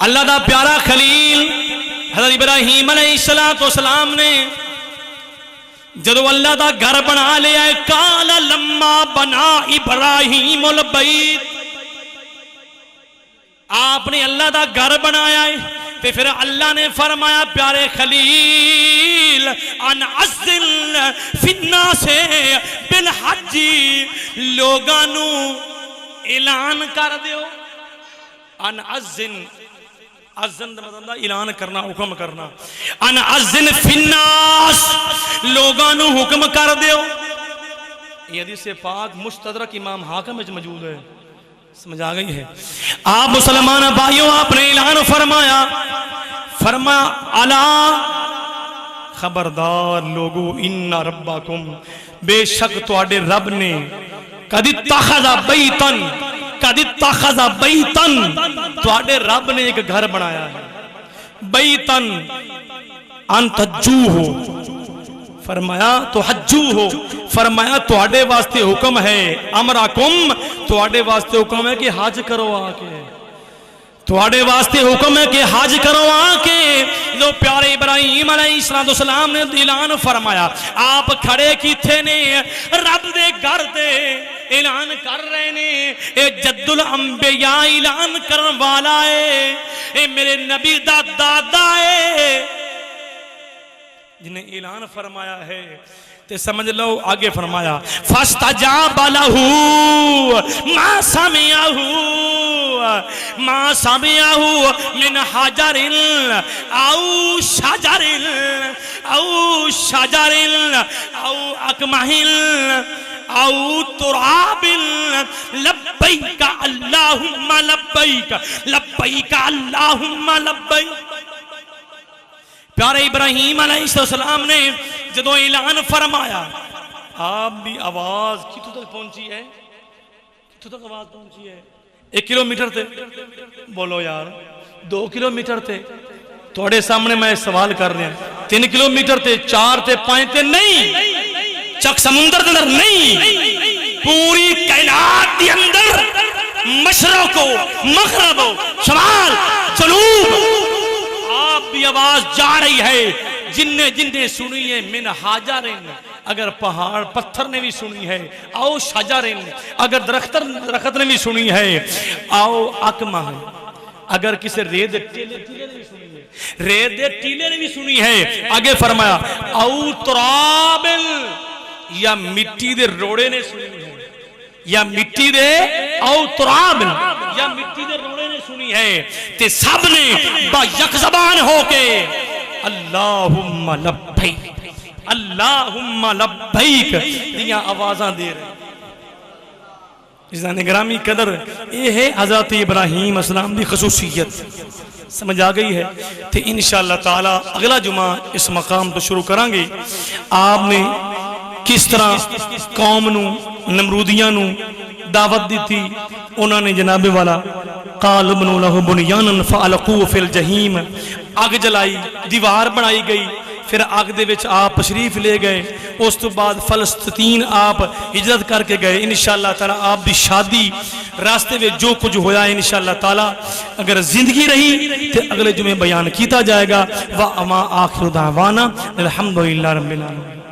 اللہ دا پیارا خلیل حضرت ابراہیم علیہ السلام نے جدو اللہ دا گھر بنا لیا ہے، قال لما بنا ابراہیم البیت، آپ نے اللہ دا گھر بنایا ہے تے پھر اللہ نے فرمایا پیارے خلیل ان عزل فی الناس بالحج، لوگانو اعلان کر دیو، ان عزن عزن مطلب اعلان کرنا، حکم کرنا، ان عزن فی الناس، لوگانو حکم کر دیو۔ یہ حدیث پاک مستدرک امام حاکم میں موجود ہے، سمجھ آ گئی ہے۔ آپ مسلمان بھائیوں، آپ نے اعلان فرمایا الا خبردار لوگو ان ربکم، بے شک تواڈے رب نے قد اتخذ بیتن، قد اتخذ بیتن، تواڈے رب نے ایک گھر بنایا ہے، بیتن ان تجوہ، فرمایا تو حجو ہو، فرمایا تواڈے واسطے حکم ہے، امرکم، تواڈے واسطے حکم ہے کہ حج کرو آ کے، تواڈے واسطے حکم ہے کہ حج کرو آ کے۔ جو پیارے ابراہیم علیہ السلام نے اعلان فرمایا، آپ کھڑے کیتھے نے؟ رب دے گھر دے اعلان کر رہے نے، اے جد الانبیاء اعلان کرن والا ہے، اے میرے نبی دا دادا ہے جنہیں اعلان فرمایا ہے۔ تے سمجھ لو آگے فرمایا فاستجاب لہ ما سمعہ، ما سمعہ من حجر او شجر او شجر او اکمہ او تراب، لبیک اللہم لبیک، لبیک اللہم لبیک۔ پیارے ابراہیم علیہ السلام نے جدو اعلان فرمایا، آپ بھی آواز کتوں تک پہنچی ہے؟ کتوں تک آواز پہنچی ہے؟ 1 کلومیٹر تے بولو یار، 2 کلومیٹر تے تھوڑے سامنے میں سوال کر رہے ہیں، 3 کلومیٹر تے 4 تے 5 تے نہیں، چک سمندر دے اندر نہیں، پوری کائنات دے اندر مشرق و مغرب و شمال جنوب آپ بھی آواز جا رہی ہے۔ جننے سنی ہے من حجرن، اگر پہاڑ پتھر نے بھی سنی ہے، او شجرن، اگر درخت نے بھی سنی ہے، او اکمہ، اگر کسی ریت ٹیلے نے بھی سنی ہے، ریت ٹیلے نے بھی سنی ہے، آگے فرمایا او تراب، یا مٹی دے روڑے نے سنی ہے، یا مٹی دے او تراب، یا مٹی دے روڑے نے سنی ہے، تے سب نے با یک زبان ہو کے اللہم لبیک، اللہم لبیک دیا آوازاں دے رہے۔ عزیزان گرامی قدر، یہ ہے حضرت ابراہیم السلام دی خصوصیت، سمجھ آ گئی ہے؟ تے انشاءاللہ تعالی اگلا جمعہ اس مقام تو شروع کریں گے۔ آپ نے کس طرح قوم نو، نمرودیاں نو دعوت دی تھی، انہوں نے جناب والا قال ابنوا له بنيانا فالقوه في الجحیم، آگ جلائی، دیوار بنائی گئی، پھر آگ دے وچ آپ تشریف لے گئے، اس تو بعد فلسطین آپ ہجرت کر کے گئے۔ انشاءاللہ تعالی آپ دی شادی راستے میں جو کچھ ہویا ہے انشاءاللہ تعالی اگر زندگی رہی تو اگلے جمعے بیان کیتا جائے گا۔ وَأَمَا آخِرُ دَعْوَانَا الْحَمْدُ لِلَّهِ رَبِّ الْعَالَمِينَ۔